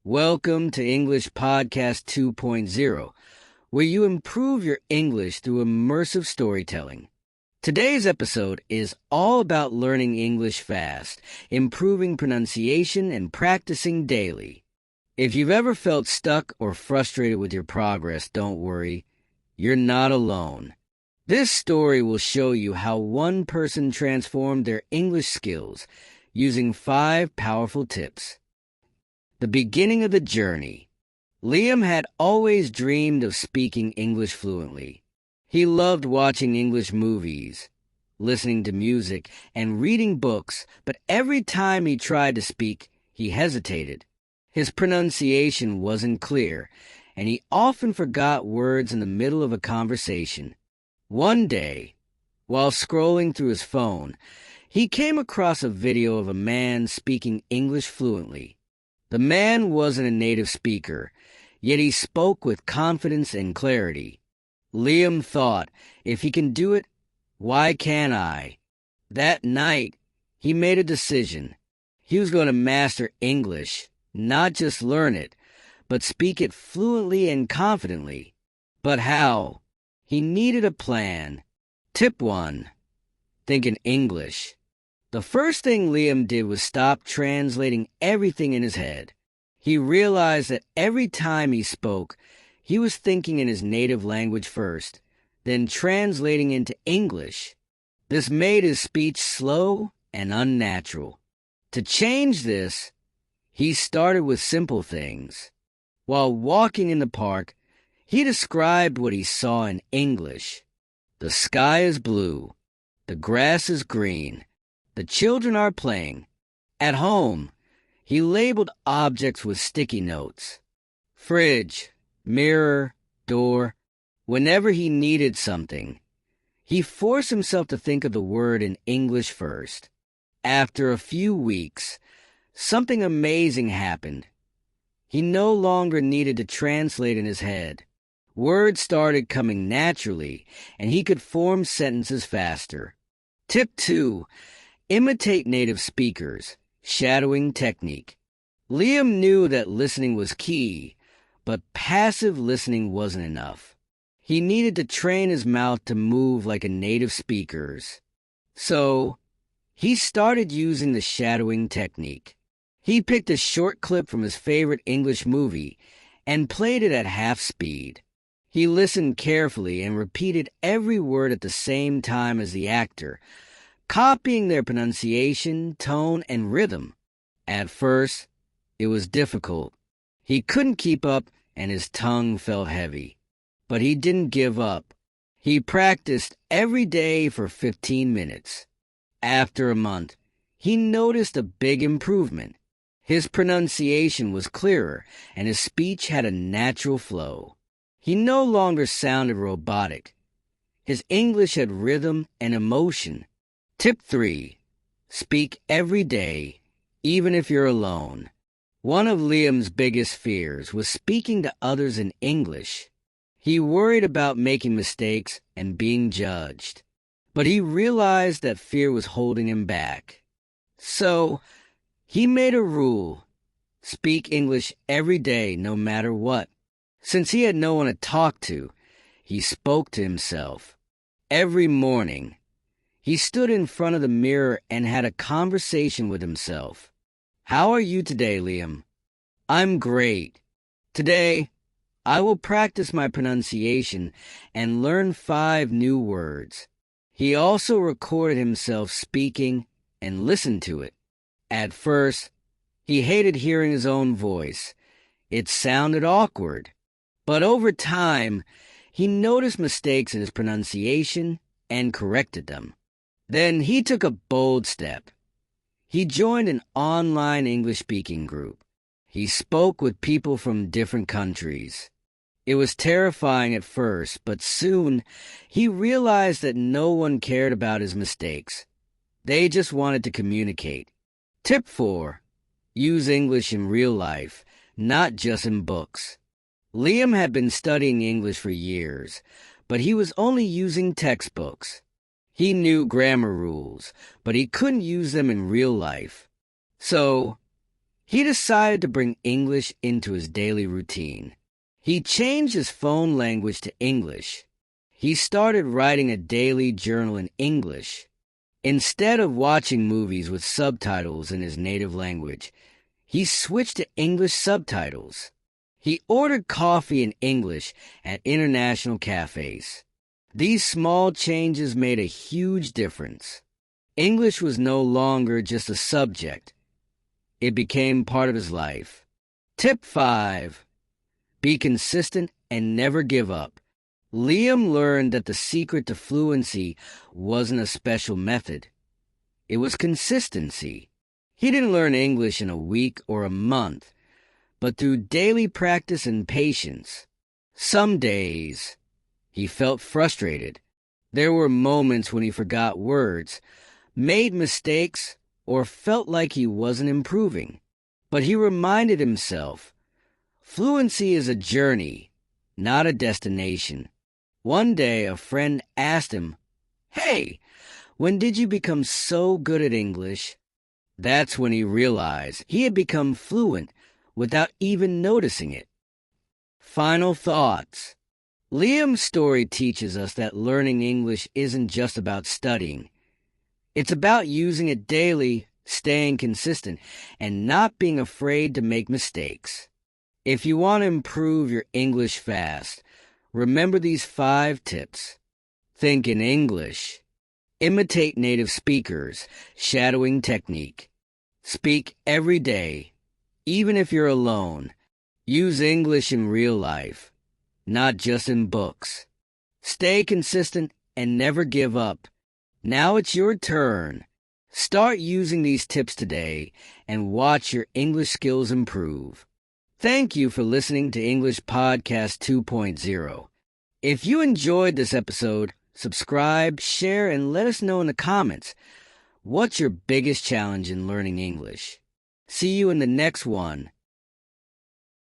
Welcome to English Podcast 2.0, where you improve your English through immersive storytelling. Today's episode is all about learning English fast, improving pronunciation, and practicing daily. If you've ever felt stuck or frustrated with your progress, don't worry. You're not alone. This story will show you how one person transformed their English skills using 5 powerful tips. The beginning of the journey. Liam had always dreamed of speaking English fluently. He loved watching English movies, listening to music, and reading books, but every time he tried to speak, he hesitated. His pronunciation wasn't clear, and he often forgot words in the middle of a conversation. One day, while scrolling through his phone, he came across a video of a man speaking English fluently. The man wasn't a native speaker, yet he spoke with confidence and clarity. Liam thought, if he can do it, why can't I? That night, he made a decision. He was going to master English, not just learn it, but speak it fluently and confidently. But how? He needed a plan. Tip 1. Think in English. The first thing Liam did was stop translating everything in his head. He realized that every time he spoke, he was thinking in his native language first, then translating into English. This made his speech slow and unnatural. To change this, he started with simple things. While walking in the park, he described what he saw in English. The sky is blue. The grass is green. The children are playing. At home, he labeled objects with sticky notes. Fridge, mirror, door. Whenever he needed something, he forced himself to think of the word in English first. After a few weeks, something amazing happened. He no longer needed to translate in his head. Words started coming naturally, and he could form sentences faster. Tip 2. Imitate native speakers. Shadowing technique. Liam knew that listening was key, but passive listening wasn't enough. He needed to train his mouth to move like a native speaker's. So, he started using the shadowing technique. He picked a short clip from his favorite English movie and played it at half speed. He listened carefully and repeated every word at the same time as the actor, copying their pronunciation, tone, and rhythm. At first, it was difficult. He couldn't keep up and his tongue felt heavy. But he didn't give up. He practiced every day for 15 minutes. After a month, he noticed a big improvement. His pronunciation was clearer and his speech had a natural flow. He no longer sounded robotic. His English had rhythm and emotion. Tip 3. Speak every day, even if you're alone. One of Liam's biggest fears was speaking to others in English. He worried about making mistakes and being judged. But he realized that fear was holding him back. So, he made a rule. Speak English every day, no matter what. Since he had no one to talk to, he spoke to himself. Every morning, he stood in front of the mirror and had a conversation with himself. How are you today, Liam? I'm great. Today, I will practice my pronunciation and learn 5 new words. He also recorded himself speaking and listened to it. At first, he hated hearing his own voice. It sounded awkward. But over time, he noticed mistakes in his pronunciation and corrected them. Then he took a bold step. He joined an online English-speaking group. He spoke with people from different countries. It was terrifying at first, but soon he realized that no one cared about his mistakes. They just wanted to communicate. Tip 4. Use English in real life, not just in books. Liam had been studying English for years, but he was only using textbooks. He knew grammar rules, but he couldn't use them in real life. So, He decided to bring English into his daily routine. He changed his phone language to English. He started writing a daily journal in English. Instead of watching movies with subtitles in his native language, he switched to English subtitles. He ordered coffee in English at international cafes. These small changes made a huge difference. English was no longer just a subject. It became part of his life. Tip 5. Be consistent and never give up. Liam learned that the secret to fluency wasn't a special method. It was consistency. He didn't learn English in a week or a month, but through daily practice and patience. Some days, he felt frustrated. There were moments when he forgot words, made mistakes, or felt like he wasn't improving. But he reminded himself, fluency is a journey, not a destination. One day, a friend asked him, "Hey, when did you become so good at English?" That's when he realized he had become fluent without even noticing it. Final thoughts. Liam's story teaches us that learning English isn't just about studying. It's about using it daily, staying consistent, and not being afraid to make mistakes. If you want to improve your English fast, remember these 5 tips. Think in English. Imitate native speakers, shadowing technique. Speak every day, even if you're alone. Use English in real life, not just in books. Stay consistent and never give up. Now it's your turn. Start using these tips today and watch your English skills improve. Thank you for listening to English Podcast 2.0. If you enjoyed this episode, subscribe, share, and let us know in the comments. What's your biggest challenge in learning English? See you in the next one.